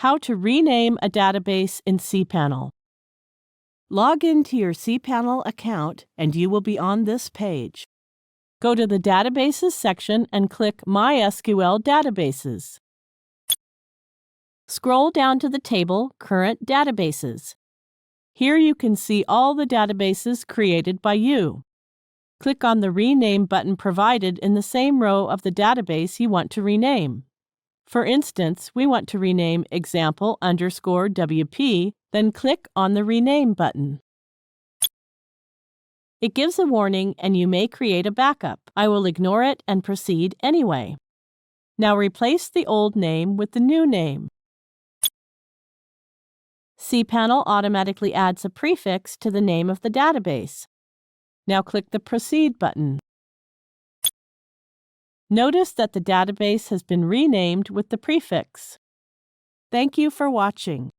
How to rename a database in cPanel. Log into your cPanel account and you will be on this page. Go to the Databases section and click MySQL Databases. Scroll down to the table Current Databases. Here you can see all the databases created by you. Click on the Rename button provided in the same row of the database you want to rename. For instance, we want to rename example_WP, then click on the Rename button. It gives a warning and you may create a backup. I will ignore it and proceed anyway. Now replace the old name with the new name. cPanel automatically adds a prefix to the name of the database. Now click the Proceed button. Notice that the database has been renamed with the prefix. Thank you for watching.